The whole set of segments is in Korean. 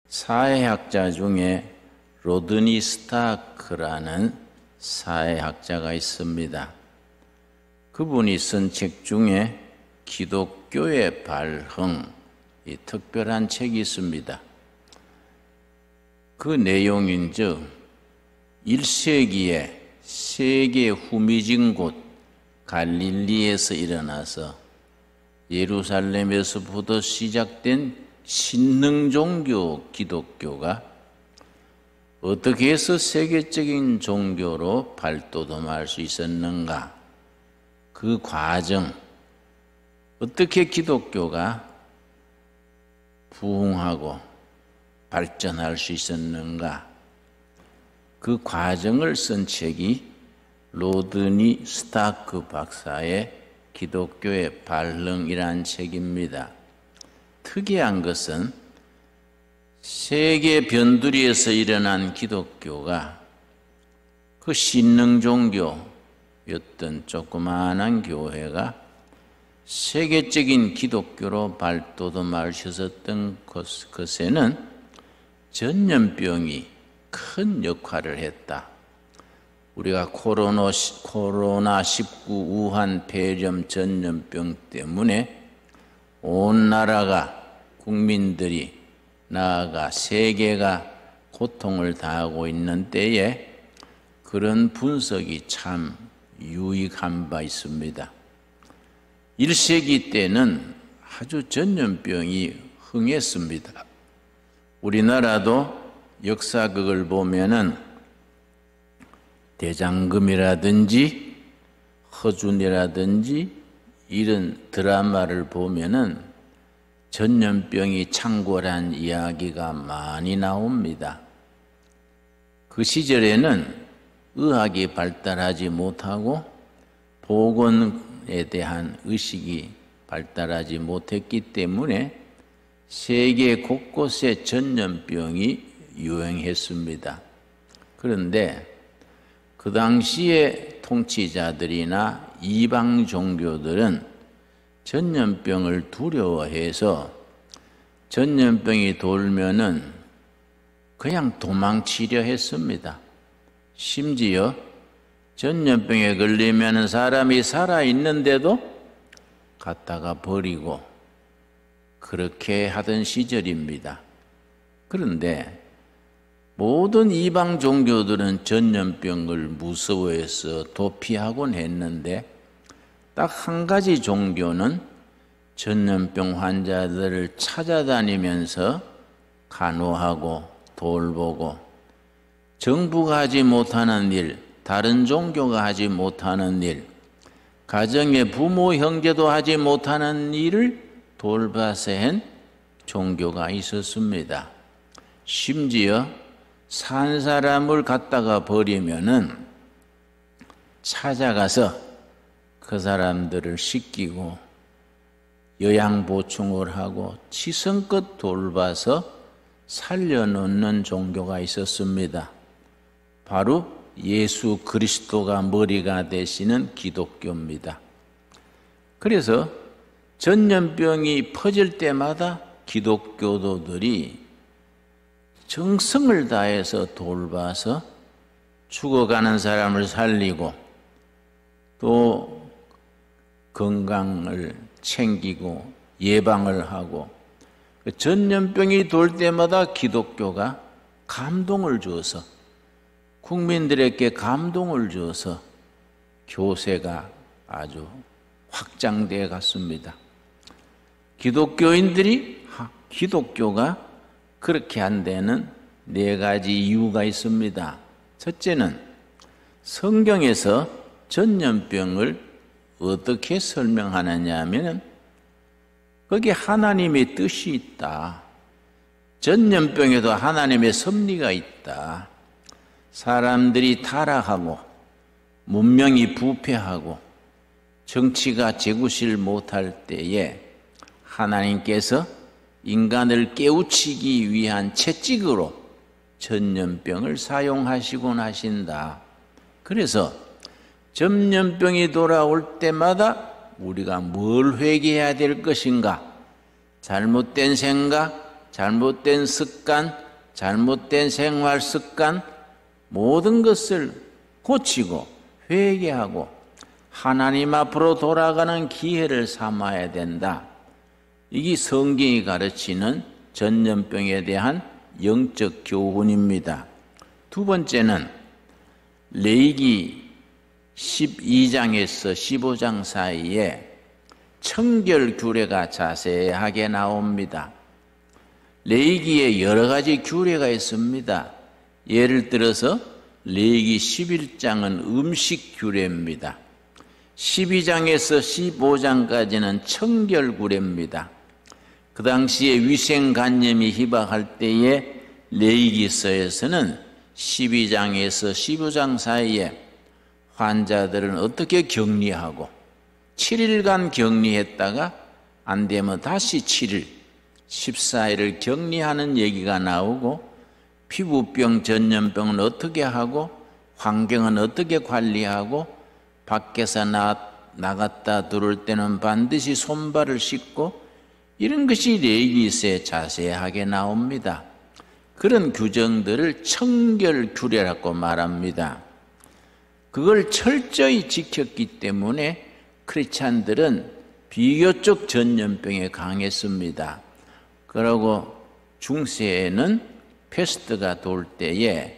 사회학자 중에 로드니 스타크라는 사회학자가 있습니다. 그분이 쓴 책 중에 기독교의 발흥, 이 특별한 책이 있습니다. 그 내용인즉 1세기에 세계 후미진 곳 갈릴리에서 일어나서 예루살렘에서부터 시작된 신흥종교 기독교가 어떻게 해서 세계적인 종교로 발돋움할 수 있었는가? 그 과정, 어떻게 기독교가 부흥하고 발전할 수 있었는가? 그 과정을 쓴 책이 로드니 스타크 박사의 기독교의 발흥이라는 책입니다. 특이한 것은 세계 변두리에서 일어난 기독교가 그 신흥종교였던 조그마한 교회가 세계적인 기독교로 발돋움할 수 있었던 것에는 전염병이 큰 역할을 했다. 우리가 코로나19 우한 폐렴 전염병 때문에 온 나라가 국민들이 나아가 세계가 고통을 당하고 있는 때에 그런 분석이 참 유익한 바 있습니다. 1세기 때는 아주 전염병이 흥했습니다. 우리나라도 역사극을 보면은 대장금이라든지 허준이라든지 이런 드라마를 보면은 전염병이 창궐한 이야기가 많이 나옵니다. 그 시절에는 의학이 발달하지 못하고 보건에 대한 의식이 발달하지 못했기 때문에 세계 곳곳에 전염병이 유행했습니다. 그런데 그 당시의 통치자들이나 이방 종교들은 전염병을 두려워해서 전염병이 돌면은 그냥 도망치려 했습니다. 심지어 전염병에 걸리면 사람이 살아있는데도 갖다가 버리고 그렇게 하던 시절입니다. 그런데 모든 이방 종교들은 전염병을 무서워해서 도피하곤 했는데 딱 한 가지 종교는 전염병 환자들을 찾아다니면서 간호하고 돌보고 정부가 하지 못하는 일, 다른 종교가 하지 못하는 일, 가정의 부모, 형제도 하지 못하는 일을 돌봐서 한 종교가 있었습니다. 심지어 산 사람을 갖다가 버리면은 찾아가서 그 사람들을 씻기고 영양 보충을 하고 치성껏 돌봐서 살려놓는 종교가 있었습니다. 바로 예수 그리스도가 머리가 되시는 기독교입니다. 그래서 전염병이 퍼질 때마다 기독교도들이 정성을 다해서 돌봐서 죽어가는 사람을 살리고 또 건강을 챙기고 예방을 하고 전염병이 돌 때마다 기독교가 감동을 주어서 국민들에게 감동을 주어서 교세가 아주 확장되어 갔습니다. 기독교가 그렇게 한 데는 네 가지 이유가 있습니다. 첫째는 성경에서 전염병을 어떻게 설명하느냐 하면 거기에 하나님의 뜻이 있다. 전염병에도 하나님의 섭리가 있다. 사람들이 타락하고 문명이 부패하고 정치가 제구실 못할 때에 하나님께서 인간을 깨우치기 위한 채찍으로 전염병을 사용하시곤 하신다. 그래서 전염병이 돌아올 때마다 우리가 뭘 회개해야 될 것인가? 잘못된 생각, 잘못된 습관, 잘못된 생활 습관 모든 것을 고치고 회개하고 하나님 앞으로 돌아가는 기회를 삼아야 된다. 이게 성경이 가르치는 전염병에 대한 영적 교훈입니다. 두 번째는 레위기 12장에서 15장 사이에 청결 규례가 자세하게 나옵니다. 레위기에 여러 가지 규례가 있습니다. 예를 들어서 레위기 11장은 음식 규례입니다. 12장에서 15장까지는 청결 규례입니다. 그 당시에 위생관념이 희박할 때에 레위기서에서는 12장에서 15장 사이에 환자들은 어떻게 격리하고 7일간 격리했다가 안 되면 다시 7일, 14일을 격리하는 얘기가 나오고 피부병, 전염병은 어떻게 하고 환경은 어떻게 관리하고 밖에서 나갔다 들어올 때는 반드시 손발을 씻고 이런 것이 레위기서에 자세하게 나옵니다. 그런 규정들을 청결 규례라고 말합니다. 그걸 철저히 지켰기 때문에 크리스찬들은 비교적 전염병에 강했습니다. 그리고 중세에는 패스트가 돌 때에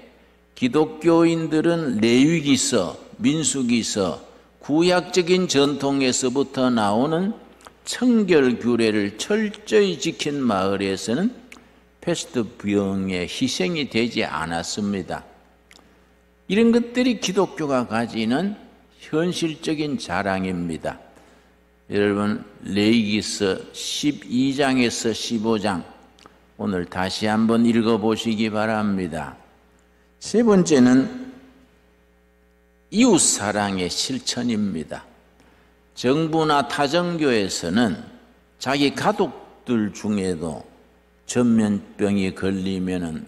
기독교인들은 레위기서, 민수기서, 구약적인 전통에서부터 나오는 청결 규례를 철저히 지킨 마을에서는 패스트 병의 희생이 되지 않았습니다. 이런 것들이 기독교가 가지는 현실적인 자랑입니다. 여러분 레위기서 12장에서 15장 오늘 다시 한번 읽어보시기 바랍니다. 세 번째는 이웃사랑의 실천입니다. 정부나 타정교에서는 자기 가족들 중에도 전염병이 걸리면은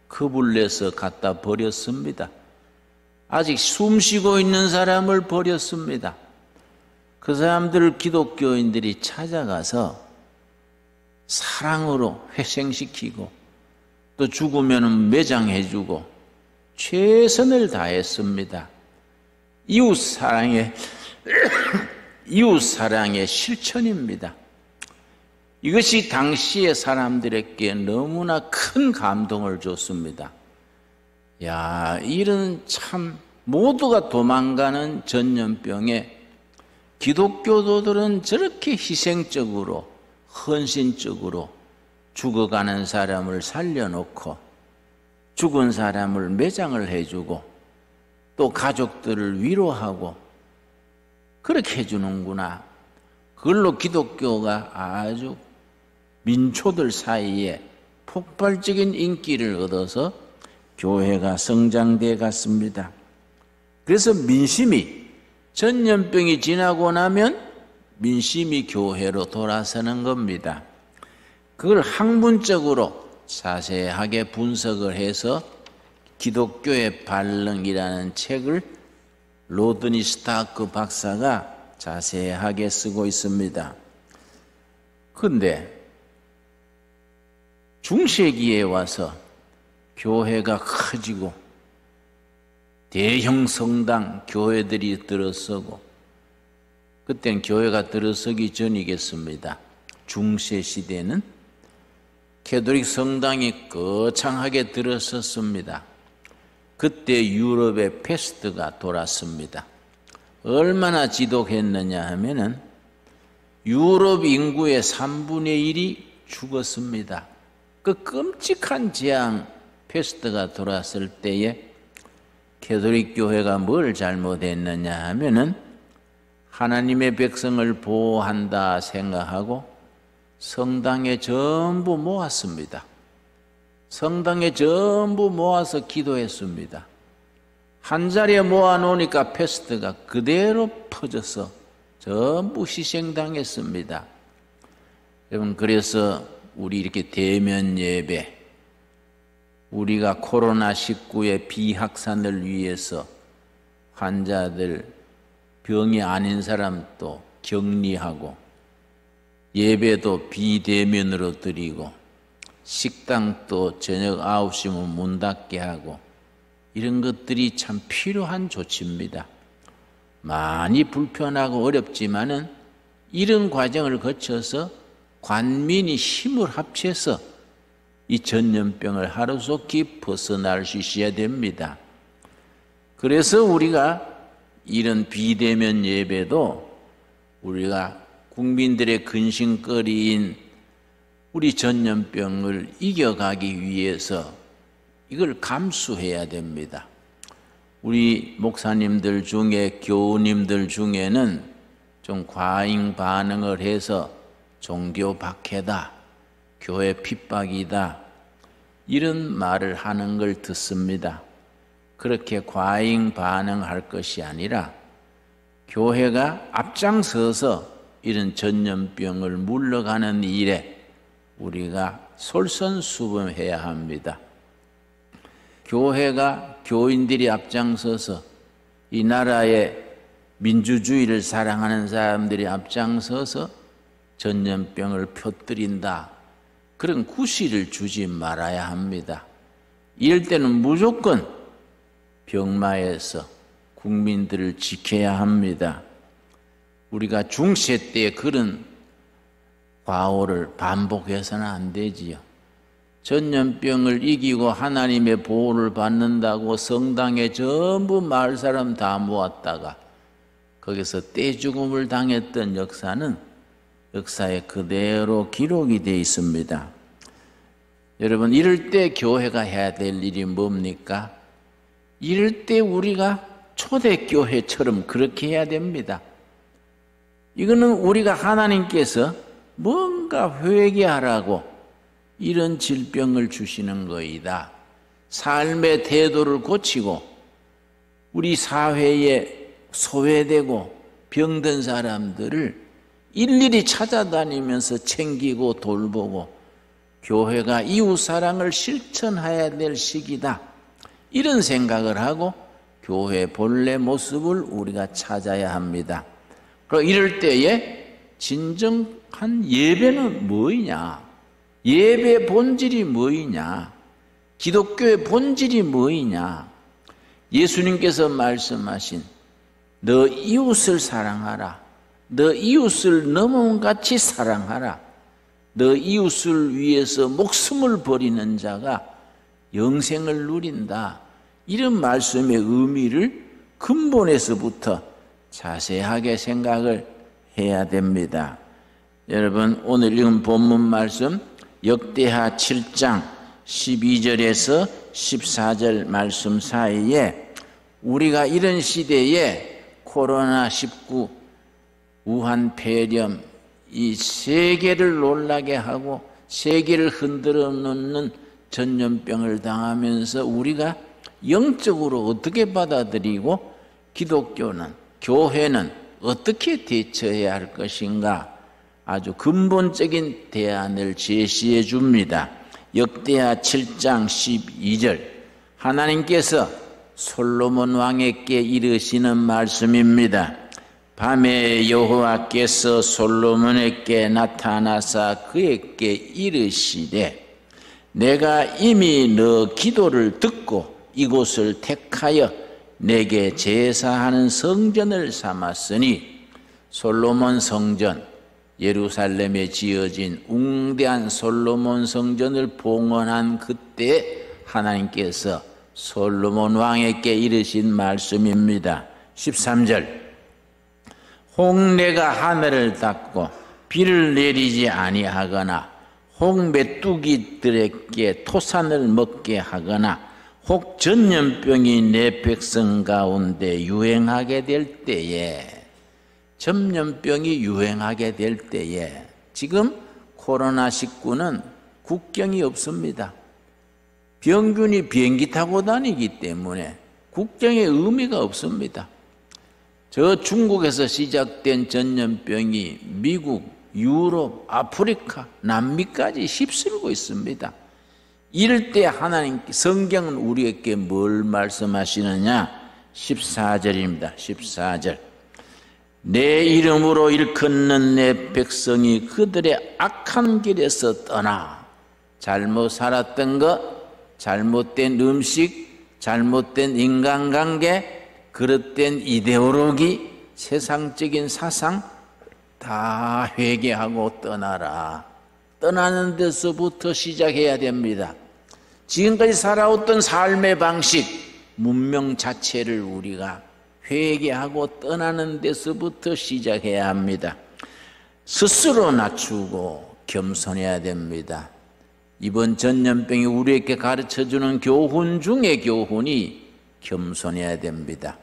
겁을 내서 갖다 버렸습니다. 아직 숨쉬고 있는 사람을 버렸습니다. 그 사람들을 기독교인들이 찾아가서 사랑으로 회생시키고 또 죽으면 매장해주고 최선을 다했습니다. 이웃사랑의 실천입니다. 이것이 당시의 사람들에게 너무나 큰 감동을 줬습니다. 야, 이런 참 모두가 도망가는 전염병에 기독교도들은 저렇게 희생적으로 헌신적으로 죽어가는 사람을 살려놓고 죽은 사람을 매장을 해주고 또 가족들을 위로하고 그렇게 해주는구나. 그걸로 기독교가 아주 민초들 사이에 폭발적인 인기를 얻어서 교회가 성장돼 갔습니다. 그래서 민심이 전염병이 지나고 나면 민심이 교회로 돌아서는 겁니다. 그걸 학문적으로 자세하게 분석을 해서 기독교의 반응이라는 책을 로드니 스타크 박사가 자세하게 쓰고 있습니다. 그런데 중세기에 와서 교회가 커지고 대형 성당 교회들이 들어서고 그때는 교회가 들어서기 전이겠습니다. 중세 시대는 캐톨릭 성당이 거창하게 들어섰습니다. 그때 유럽에 패스트가 돌았습니다. 얼마나 지독했느냐 하면은 유럽 인구의 3분의 1이 죽었습니다. 그 끔찍한 재앙 패스트가 돌았을 때에 캐톨릭 교회가 뭘 잘못했느냐 하면은 하나님의 백성을 보호한다 생각하고 성당에 전부 모았습니다. 성당에 전부 모아서 기도했습니다. 한 자리에 모아놓으니까 패스트가 그대로 퍼져서 전부 희생당했습니다. 여러분, 그래서 우리 이렇게 대면 예배, 우리가 코로나19의 비확산을 위해서 환자들, 병이 아닌 사람도 격리하고 예배도 비대면으로 드리고 식당도 저녁 9시면 문 닫게 하고 이런 것들이 참 필요한 조치입니다. 많이 불편하고 어렵지만은 이런 과정을 거쳐서 관민이 힘을 합쳐서 이 전염병을 하루속히 벗어날 수 있어야 됩니다. 그래서 우리가 이런 비대면 예배도 우리가 국민들의 근심거리인 우리 전염병을 이겨가기 위해서 이걸 감수해야 됩니다. 우리 목사님들 중에 교우님들 중에는 좀 과잉 반응을 해서 종교 박해다, 교회 핍박이다 이런 말을 하는 걸 듣습니다. 그렇게 과잉 반응할 것이 아니라 교회가 앞장서서 이런 전염병을 물러가는 일에 우리가 솔선수범해야 합니다. 교회가 교인들이 앞장서서 이 나라의 민주주의를 사랑하는 사람들이 앞장서서 전염병을 퍼뜨린다. 그런 구실을 주지 말아야 합니다. 이럴 때는 무조건 병마에서 국민들을 지켜야 합니다. 우리가 중세 때 그런 과오를 반복해서는 안 되지요. 전염병을 이기고 하나님의 보호를 받는다고 성당에 전부 마을 사람 다 모았다가 거기서 떼죽음을 당했던 역사에 그대로 기록이 되어 있습니다. 여러분, 이럴 때 교회가 해야 될 일이 뭡니까? 이럴 때 우리가 초대교회처럼 그렇게 해야 됩니다. 이거는 우리가 하나님께서 뭔가 회개하라고 이런 질병을 주시는 거이다. 삶의 태도를 고치고 우리 사회에 소외되고 병든 사람들을 일일이 찾아다니면서 챙기고 돌보고 교회가 이웃사랑을 실천해야 될 시기다. 이런 생각을 하고 교회 본래 모습을 우리가 찾아야 합니다. 그리고 이럴 때에 진정한 예배는 뭐이냐? 예배 본질이 뭐이냐? 기독교의 본질이 뭐이냐? 예수님께서 말씀하신 너 이웃을 사랑하라. 너 이웃을 너 몸같이 사랑하라. 너 이웃을 위해서 목숨을 버리는 자가 영생을 누린다. 이런 말씀의 의미를 근본에서부터 자세하게 생각을 해야 됩니다. 여러분, 오늘 읽은 본문 말씀 역대하 7장 12절에서 14절 말씀 사이에 우리가 이런 시대에 코로나19, 우한 폐렴 이 세계를 놀라게 하고 세계를 흔들어 놓는 전염병을 당하면서 우리가 영적으로 어떻게 받아들이고 기독교는, 교회는 어떻게 대처해야 할 것인가 아주 근본적인 대안을 제시해 줍니다. 역대하 7장 12절 하나님께서 솔로몬 왕에게 이르시는 말씀입니다. 밤에 여호와께서 솔로몬에게 나타나사 그에게 이르시되 내가 이미 너 기도를 듣고 이곳을 택하여 내게 제사하는 성전을 삼았으니 솔로몬 성전, 예루살렘에 지어진 웅대한 솔로몬 성전을 봉헌한 그때 하나님께서 솔로몬 왕에게 이르신 말씀입니다. 13절 홍내가 하늘을 닫고 비를 내리지 아니하거나 혹 메뚜기들에게 토산을 먹게 하거나 혹 전염병이 내 백성 가운데 유행하게 될 때에 전염병이 유행하게 될 때에 지금 코로나19는 국경이 없습니다. 병균이 비행기 타고 다니기 때문에 국경의 의미가 없습니다. 저 중국에서 시작된 전염병이 미국, 유럽, 아프리카, 남미까지 휩쓸고 있습니다. 이럴 때 하나님 성경은 우리에게 뭘 말씀하시느냐? 14절입니다. 14절 내 이름으로 일컫는 내 백성이 그들의 악한 길에서 떠나 잘못 살았던 것, 잘못된 음식, 잘못된 인간관계, 그릇된 이데올로기, 세상적인 사상 다 회개하고 떠나라. 떠나는 데서부터 시작해야 됩니다. 지금까지 살아왔던 삶의 방식, 문명 자체를 우리가 회개하고 떠나는 데서부터 시작해야 합니다. 스스로 낮추고 겸손해야 됩니다. 이번 전염병이 우리에게 가르쳐주는 교훈 중에 교훈이 겸손해야 됩니다.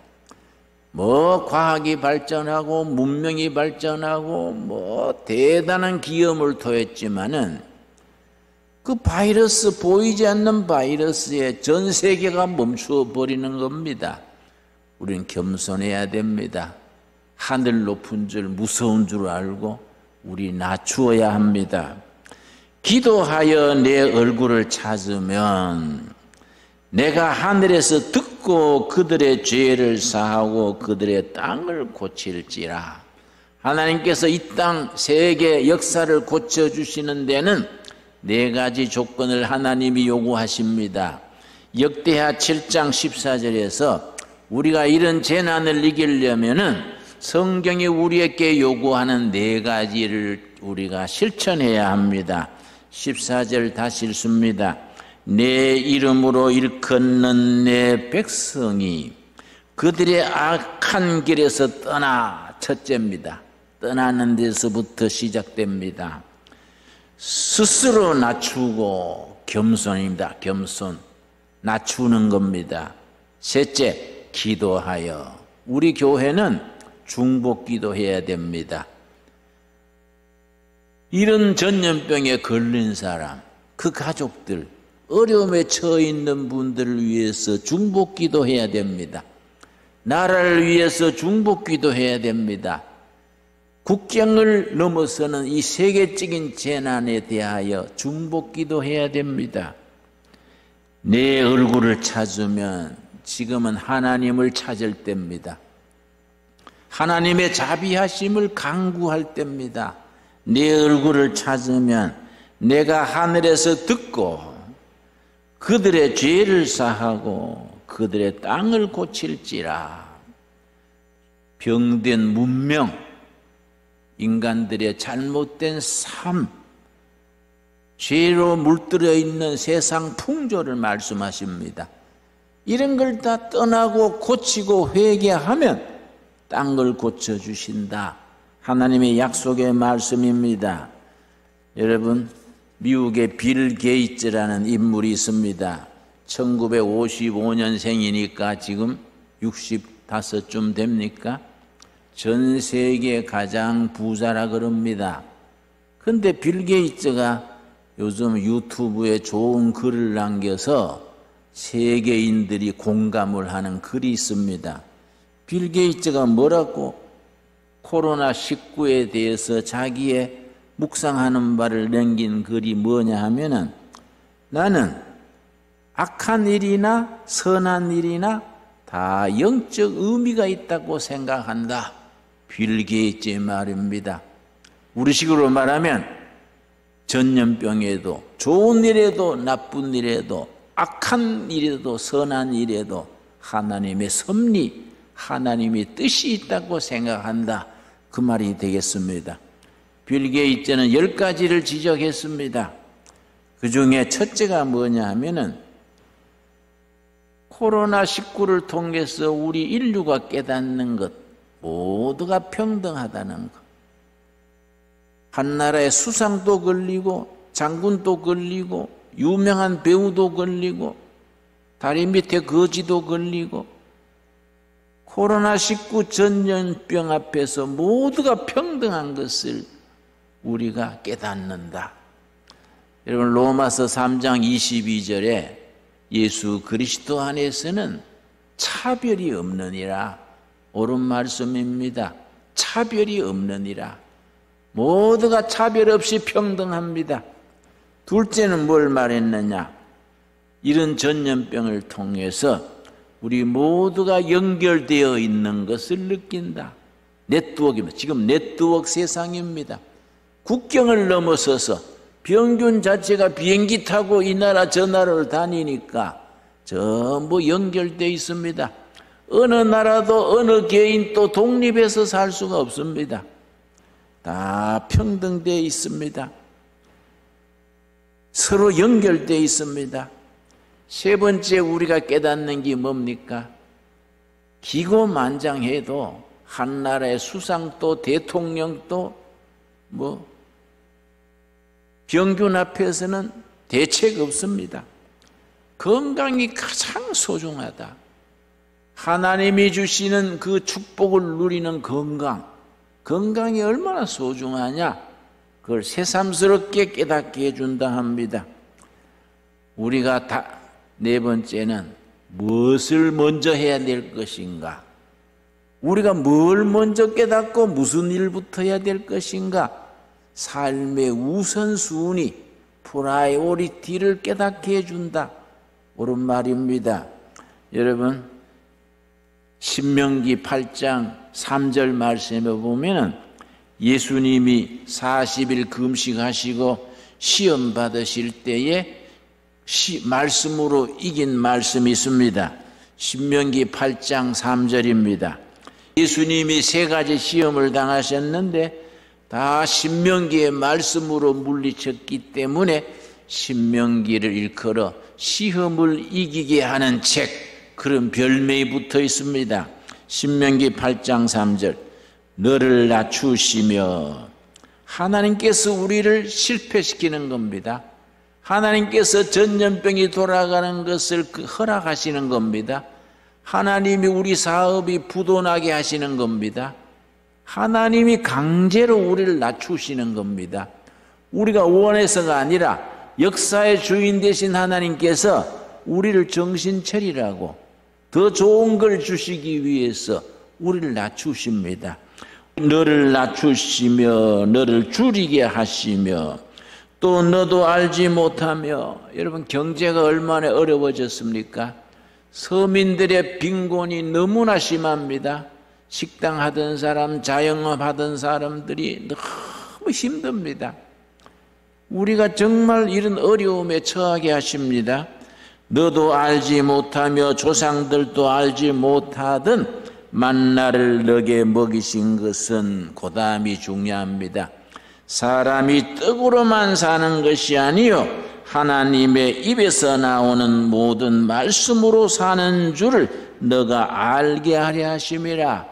뭐 과학이 발전하고 문명이 발전하고 뭐 대단한 기염을 토했지만은 그 바이러스, 보이지 않는 바이러스에 전 세계가 멈추어 버리는 겁니다. 우리는 겸손해야 됩니다. 하늘 높은 줄 무서운 줄 알고 우리 낮추어야 합니다. 기도하여 내 얼굴을 찾으면 내가 하늘에서 듣고 그들의 죄를 사하고 그들의 땅을 고칠지라. 하나님께서 이 땅 세계 역사를 고쳐주시는 데는 4가지 조건을 하나님이 요구하십니다. 역대하 7장 14절에서 우리가 이런 재난을 이기려면은 성경이 우리에게 요구하는 4가지를 우리가 실천해야 합니다. 14절 다시 읽습니다. 내 이름으로 일컫는 내 백성이 그들의 악한 길에서 떠나. 첫째입니다. 떠나는 데서부터 시작됩니다. 스스로 낮추고 겸손입니다. 겸손, 낮추는 겁니다. 셋째, 기도하여. 우리 교회는 중복 기도해야 됩니다. 이런 전염병에 걸린 사람, 그 가족들, 어려움에 처해 있는 분들을 위해서 중복 기도해야 됩니다. 나라를 위해서 중복 기도해야 됩니다. 국경을 넘어서는 이 세계적인 재난에 대하여 중복 기도해야 됩니다. 내 얼굴을 찾으면 지금은 하나님을 찾을 때입니다. 하나님의 자비하심을 간구할 때입니다. 내 얼굴을 찾으면 내가 하늘에서 듣고 그들의 죄를 사하고 그들의 땅을 고칠지라. 병든 문명, 인간들의 잘못된 삶, 죄로 물들어 있는 세상 풍조를 말씀하십니다. 이런 걸 다 떠나고 고치고 회개하면 땅을 고쳐주신다. 하나님의 약속의 말씀입니다. 여러분, 미국의 빌 게이츠라는 인물이 있습니다. 1955년생이니까 지금 65쯤 됩니까? 전 세계 가장 부자라 그럽니다. 근데 빌 게이츠가 요즘 유튜브에 좋은 글을 남겨서 세계인들이 공감을 하는 글이 있습니다. 빌 게이츠가 뭐라고 코로나19에 대해서 자기의 묵상하는 바를 남긴 글이 뭐냐 하면은 나는 악한 일이나 선한 일이나 다 영적 의미가 있다고 생각한다. 빌 게이츠의 말입니다. 우리식으로 말하면 전염병에도 좋은 일에도 나쁜 일에도 악한 일에도 선한 일에도 하나님의 섭리, 하나님의 뜻이 있다고 생각한다. 그 말이 되겠습니다. 빌 게이츠는 10가지를 지적했습니다. 그 중에 첫째가 뭐냐 하면은 코로나19를 통해서 우리 인류가 깨닫는 것, 모두가 평등하다는 것. 한 나라의 수상도 걸리고 장군도 걸리고 유명한 배우도 걸리고 다리 밑에 거지도 걸리고 코로나19 전염병 앞에서 모두가 평등한 것을 우리가 깨닫는다. 여러분, 로마서 3장 22절에 예수 그리스도 안에서는 차별이 없느니라. 옳은 말씀입니다. 차별이 없느니라. 모두가 차별 없이 평등합니다. 둘째는 뭘 말했느냐? 이런 전염병을 통해서 우리 모두가 연결되어 있는 것을 느낀다. 네트워크입니다. 지금 네트워크 세상입니다. 국경을 넘어서서 병균 자체가 비행기 타고 이 나라 저 나라를 다니니까 전부 연결되어 있습니다. 어느 나라도 어느 개인도 독립해서 살 수가 없습니다. 다 평등되어 있습니다. 서로 연결되어 있습니다. 세 번째 우리가 깨닫는 게 뭡니까? 기고만장해도 한 나라의 수상도 대통령도 병균 앞에서는 대책 없습니다. 건강이 가장 소중하다. 하나님이 주시는 그 축복을 누리는 건강이 얼마나 소중하냐, 그걸 새삼스럽게 깨닫게 해준다 합니다. 우리가 네 번째는 무엇을 먼저 해야 될 것인가? 우리가 뭘 먼저 깨닫고 무슨 일부터 해야 될 것인가? 삶의 우선순위, 프라이오리티를 깨닫게 해준다. 옳은 말입니다. 여러분, 신명기 8장 3절 말씀에 보면은 예수님이 40일 금식하시고 시험 받으실 때에 말씀으로 이긴 말씀이 있습니다. 신명기 8장 3절입니다. 예수님이 3가지 시험을 당하셨는데 다 신명기의 말씀으로 물리쳤기 때문에 신명기를 일컬어 시험을 이기게 하는 책, 그런 별명이 붙어 있습니다. 신명기 8장 3절, 너를 낮추시며, 하나님께서 우리를 실패시키는 겁니다. 하나님께서 전염병이 돌아가는 것을 허락하시는 겁니다. 하나님이 우리 사업이 부도나게 하시는 겁니다. 하나님이 강제로 우리를 낮추시는 겁니다. 우리가 원해서가 아니라 역사의 주인 되신 하나님께서 우리를 정신 차리라고 더 좋은 걸 주시기 위해서 우리를 낮추십니다. 너를 낮추시며 너를 줄이게 하시며 또 너도 알지 못하며. 여러분, 경제가 얼마나 어려워졌습니까? 서민들의 빈곤이 너무나 심합니다. 식당 하던 사람, 자영업 하던 사람들이 너무 힘듭니다. 우리가 정말 이런 어려움에 처하게 하십니다. 너도 알지 못하며 조상들도 알지 못하던 만나를 너게 먹이신 것은 고담이 중요합니다. 사람이 떡으로만 사는 것이 아니요 하나님의 입에서 나오는 모든 말씀으로 사는 줄을 너가 알게 하려 하심이라.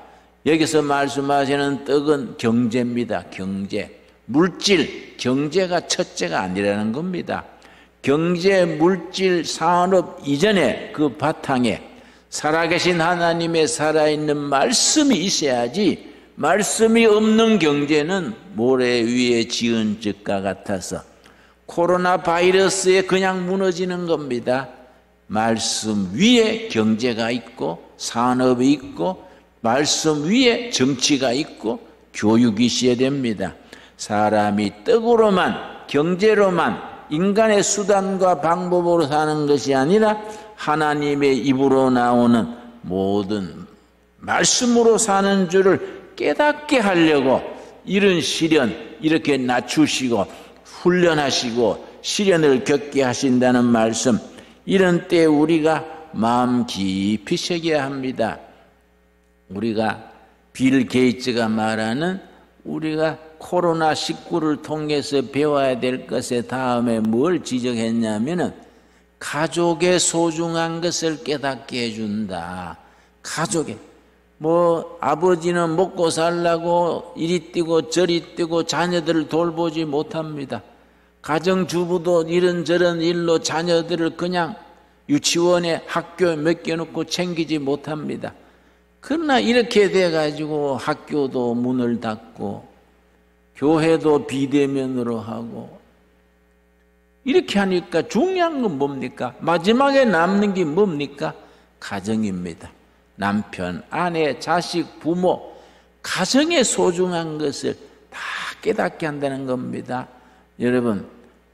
여기서 말씀하시는 떡은 경제입니다. 경제, 물질, 경제가 첫째가 아니라는 겁니다. 경제, 물질, 산업 이전에 그 바탕에 살아계신 하나님의 살아있는 말씀이 있어야지, 말씀이 없는 경제는 모래 위에 지은 집과 같아서 코로나 바이러스에 그냥 무너지는 겁니다. 말씀 위에 경제가 있고 산업이 있고 말씀 위에 정치가 있고 교육이 있어야 됩니다. 사람이 떡으로만, 경제로만, 인간의 수단과 방법으로 사는 것이 아니라 하나님의 입으로 나오는 모든 말씀으로 사는 줄을 깨닫게 하려고 이런 시련, 이렇게 낮추시고 훈련하시고 시련을 겪게 하신다는 말씀, 이런 때 우리가 마음 깊이 새겨야 합니다. 우리가 빌 게이츠가 말하는 우리가 코로나19를 통해서 배워야 될 것에 다음에 뭘 지적했냐면은 가족의 소중한 것을 깨닫게 해준다. 가족의 아버지는 먹고 살라고 이리 뛰고 저리 뛰고 자녀들을 돌보지 못합니다. 가정주부도 이런저런 일로 자녀들을 그냥 유치원에 학교에 맡겨놓고 챙기지 못합니다. 그러나 이렇게 돼가지고 학교도 문을 닫고 교회도 비대면으로 하고 이렇게 하니까 중요한 건 뭡니까? 마지막에 남는 게 뭡니까? 가정입니다. 남편, 아내, 자식, 부모, 가정의 소중한 것을 다 깨닫게 한다는 겁니다. 여러분,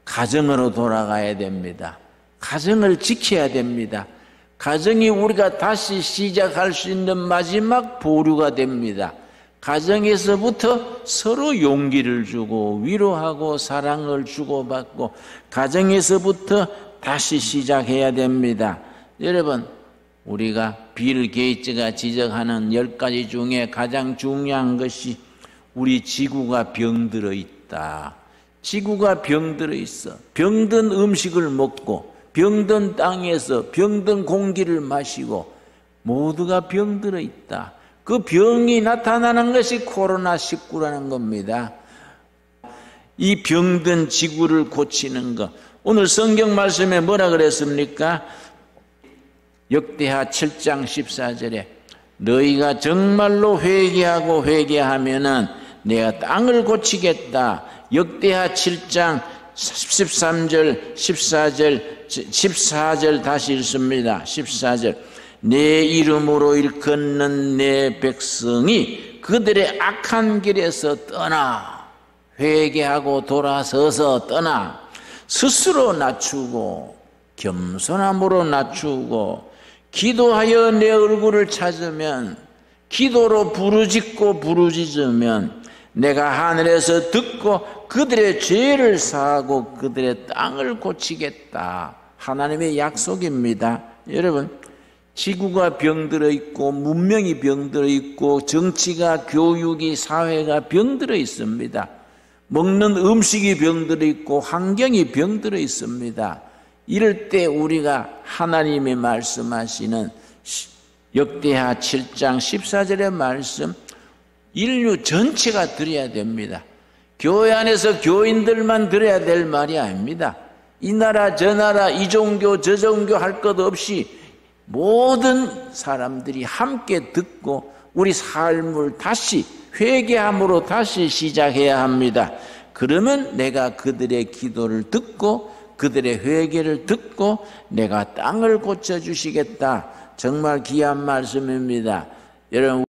가정으로 돌아가야 됩니다. 가정을 지켜야 됩니다. 가정이 우리가 다시 시작할 수 있는 마지막 보루가 됩니다. 가정에서부터 서로 용기를 주고 위로하고 사랑을 주고받고 가정에서부터 다시 시작해야 됩니다. 여러분, 우리가 빌 게이츠가 지적하는 10가지 중에 가장 중요한 것이 우리 지구가 병들어 있다. 지구가 병들어 있어. 병든 음식을 먹고 병든 땅에서 병든 공기를 마시고 모두가 병들어 있다. 그 병이 나타나는 것이 코로나19라는 겁니다. 이 병든 지구를 고치는 것. 오늘 성경 말씀에 뭐라 그랬습니까? 역대하 7장 14절에 너희가 정말로 회개하고 회개하면은 내가 땅을 고치겠다. 역대하 7장 13절 14절 다시 읽습니다. 14절 내 이름으로 일컫는 내 백성이 그들의 악한 길에서 떠나 회개하고 돌아서서 떠나 스스로 낮추고 겸손함으로 낮추고 기도하여 내 얼굴을 찾으면 기도로 부르짖고 부르짖으면 내가 하늘에서 듣고 그들의 죄를 사하고 그들의 땅을 고치겠다. 하나님의 약속입니다. 여러분, 지구가 병들어 있고 문명이 병들어 있고 정치가 교육이 사회가 병들어 있습니다. 먹는 음식이 병들어 있고 환경이 병들어 있습니다. 이럴 때 우리가 하나님이 말씀하시는 역대하 7장 14절의 말씀 인류 전체가 들어야 됩니다. 교회 안에서 교인들만 들어야 될 말이 아닙니다. 이 나라 저 나라 이 종교 저 종교 할 것 없이 모든 사람들이 함께 듣고 우리 삶을 다시 회개함으로 다시 시작해야 합니다. 그러면 내가 그들의 기도를 듣고 그들의 회개를 듣고 내가 땅을 고쳐주시겠다. 정말 귀한 말씀입니다. 여러분